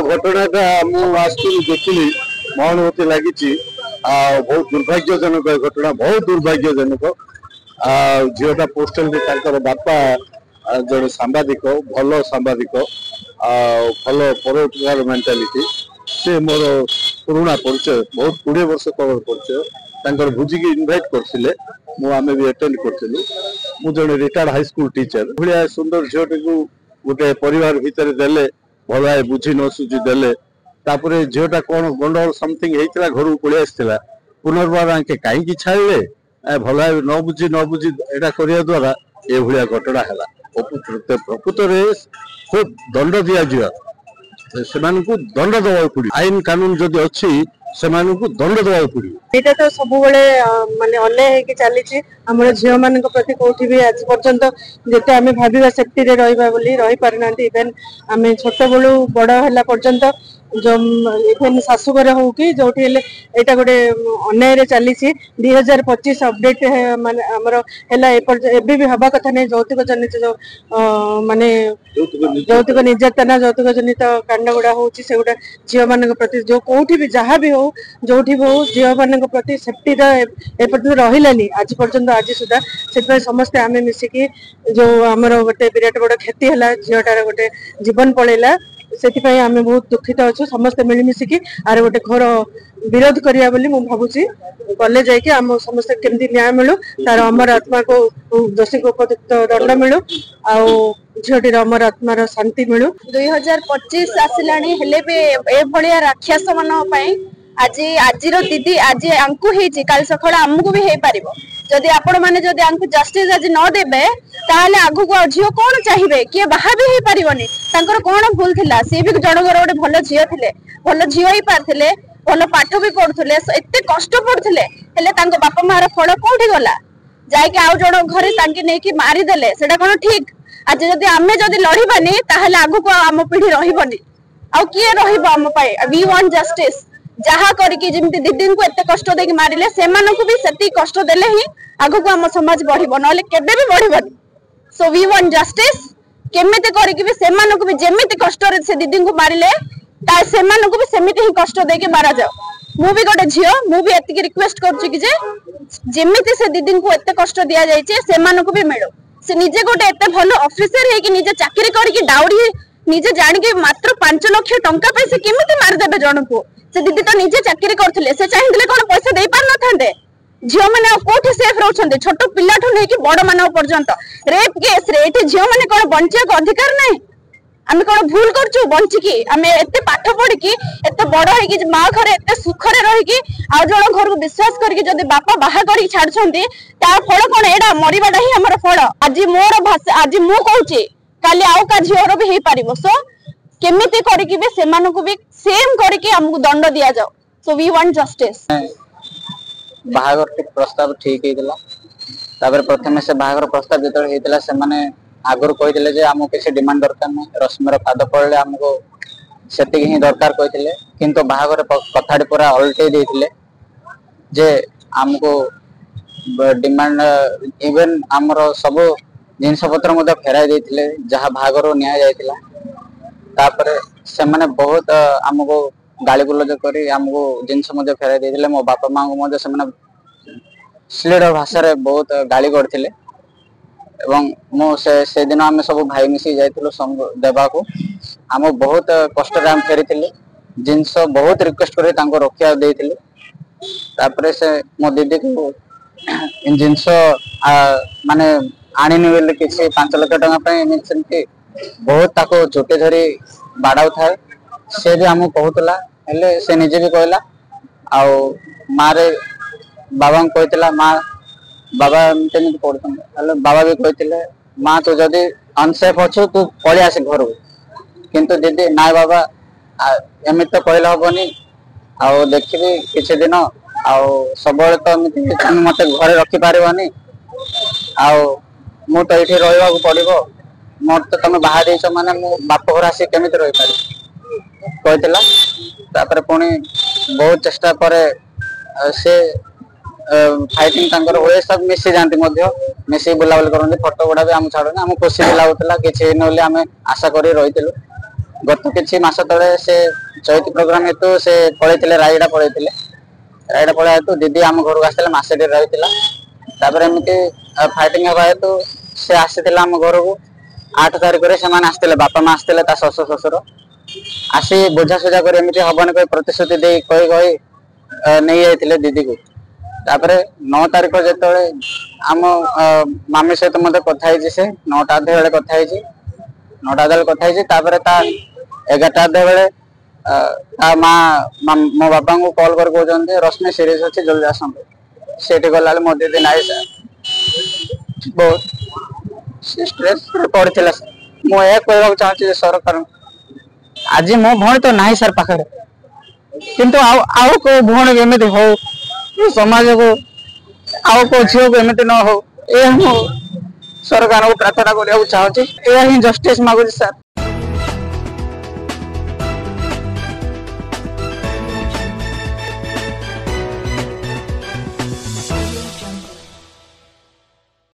घटनाटा मुझे देखिली महानुभूति लगी बहुत दुर्भाग्यजनक घटना बहुत दुर्भाग्यजनक झीटा पोस्टल बापा जड़े सांबादिक भल सांबादिक भल परोपकार मेंटालिटी से मोर पुराना परिचय बहुत 20 वर्ष तल परिचय भोजी की इनभाइट करते आमे भी अटेंड करूँ मुझे रिटायर्ड हाई स्कूल टीचर भाया सुंदर झीटी को गोटे परिवार भितर देले भल भाई बुझी न सुझी देले झीटा कौन गंडगोल समथिंग होता घर को पलि आसाला पुनर्बार आंके कहीं छाड़े भल भाई न बुझी एटा करने द्वारा ये भाया घटना है प्रकृत में खूब दंड दि से दंड दवा पड़ो आईन कानून जदि अच्छी से दंड दवा पड़ो ये तो सब माने अन्याय चली आम झील मान प्रति कौटी भी आज पर्यंत जिते आम भाव सेफ्टी रही पारिना इवेन आम छोट बड़ू बड़ है पर्यंत जो इवेन शाशुघर हो कि जो यहाँ गोटे अन्याय चली 2025 अपडेट माने आमर है भी हवा कथा नहीं यौतुक जनित जो माने यौतुक निर्यातना यौतुक जनित कांड गुड़ा होगा झील मान प्रति जो कौटी भी जहाँ भी हो जो भी हो झील मान प्रति सेफ्टी रही आज पर्यंत आज सुधा से समस्ते आम मिसिकी जो आमर गोटे विराट बड़ क्षति है झीटार गोटे जीवन पलैला से आम बहुत दुखित अच्छु समस्ते मिलमिशिकी आर गोटे घर विरोध करिया बोली मु भावुची कले जाइए आम समस्त केमती न्याय मिलू तार अमर आत्मा को दोषी को उपयुक्त दंड मिलू झीटीर अमर आत्मार शांति मिलू 2025 आसिलानी हेले भी ए भलिया राक्षस मान आज आज दीदी आज आंकु हेची काल सखड़ा आमको भी हे पारिबो जदि आपण माने जदि आंकु जस्टिस आज न देबे ताहले आगु को झियो कोन चाहिबे किए बाहा भी हे पारिबोनी तांकर कोन भूल थिला से भी जनगर गोटे भल झियो थिले भल झियो ही पारथिले भल पाठ भी पढुथिले एते कष्ट पढुथिले हेले तांको बापा मार फळ कोठी गला जाय के आउ जण घरे तांके नै कि मारी देले सेटा कोन ठीक आज जदि आमे जदि लढिबानी ताहले आगु को आम पीढ़ी रहिबोनी आ किए रहिबो आम पाए वी वांट जस्टिस जहा करके जमी दीदी को एत कष्ट देके मारिले से भी सेती कष्ट देले ही आगु को आम समाज बढ़िबो नले केबे भी बढ़िबोनी सो वी वांट जस्टिस केमिति करके भी से भी जेमिति कष्ट रे से दीदी को मारिले ता से भी सेमिति ही कष्ट देके मारा जाओ मु भी गोटे झियो मु भी एतिकी रिक्वेस्ट करछु कि जे जेमिति से दीदी को एत कष्ट दिया जाय छे से भी मिलो से निजे गोटे एत भलो ऑफिसर हे कि निजे चाकरी करके डाउरी निजे जान के मात्र 5 लाख टंका पे से केमिति मार देबे जण को से दीदी तो निजे चाकरी करथिले से चाहिए कौन पैसा दे पार नथांते झियो माने कोठी सेफ रहउछन्ते छोट पिल्लाठु नै कि बड़ मानव पर्यंत रेप केस रे एठी झियो माने कोन बंचिया को अधिकार नै आमे कोन भूल करछु बंची की आमे एते पाठ पढी की एते बड़ है कि मां घरे एते सुख रे रही की आ जण घर को विश्वास करके जदी बापा बाहा करी छाडछन्ती ता फळ कोन एडा मरिबाडा ही हमर फळ आज मोर भाषा आज मु कहूची काली आउ का झियोर भी हे पारिबो सो केमिति करके भी सेमानु को भी सेम करके हमको दंड दिया जाओ सो वी वांट जस्टिस बाहागर के प्रस्ताव ठीक हेतला तापर प्रथमे से बाहागर प्रस्ताव जेतल हेतला से माने आगर कहितले जे हमको किसी डिमांड दरकार नै रश्मिर पाद पड़ले हमको सेति ही दरकार कहितले किंतु बाहागर कथाडी पूरा उल्टे देथिले जे हमको डिमांड इवन हमरो सब जिनस पत्र मते फेराई देथिले जहा बाहागर न्याय जायतिला तापर से माने बहुत हमको गाली गुलज करी हमको जिनस मते फेराई देथिले मो बापा मां को मते से माने स्लेड भाषा रे बहुत गाली करथिले एवं मो से दिन हम सब भाई मिसी जाइथिलो संग देबा को हम बहुत कष्ट रे हम फेरिथिले जिनस बहुत रिक्वेस्ट करे तांको रखिया देथिले तापर से मो दीदी को इन जिनस माने आनिनि बेले किसी 5 लाख टका पे मेंशन के बहुत ताको झोटे धरी बाडाउ थाए से भी हमको कहतला हेले से निजे भी कहला आ मारे बाबा को कहतला मां बाबा एमते पड़तन हेले बाबा भी कहतले मां तो जदी अनसेफ अछु तू पळि आसे घर किंतु दीदी नाय बाबा एमित तो कहला होबनी आ देखिबी किछि दिन आ सबले तो एमिति मते घरे रखि पारिबानी आ मु तो एठी रहइबा को पड़िबो मोर तो तुम बाहर देछ माने मु बाप घर आसी केमिति रहि पारि कहतला तापर पुणी बहुत चेष्टा करे से फाइटिंग तांकर होए सब मिसी जानती मध्य मिसी बुलाबुल करन फोटो गुडा भी हम छाडन हम खुशी लागुतला किछि नले हम आशा करी रहितलु गत किछि मास तले से चैती प्रोग्राम हेतु से पळैतिले रायगडा पळै हेतु दीदी आम घर आसते मसे रही तापर एमती फाइटिंग हवा हेतु से आसीला आम घर को 8 तारिख में आसते बापा माँ आसते शशु शशुर आसी बुझासुझा कर हबन कही प्रतिश्रुति दे कही नहीं जाते दीदी को तापर 9 तारिख जो आम मामी सहित मत कथी से 9टा अधे बेले कथी 9टा अधे कथी 11टा अधे बेले माँ मो बापा को कॉल कर कहते रश्मि सीरीज अच्छी जल्दी आसते सेठी गला मो दीदी नाई सर बहुत स्ट्रेस पड़ता मुझे कहना चाहूँ सरकार आज मो भौणी तो ना सर पाखे किंतु आउ को भौणी एमती हो समाज को आउ को झील को एमती न हो सरकार को प्रार्थना करने चाहूँ यह जस्टिस मांगुची सर।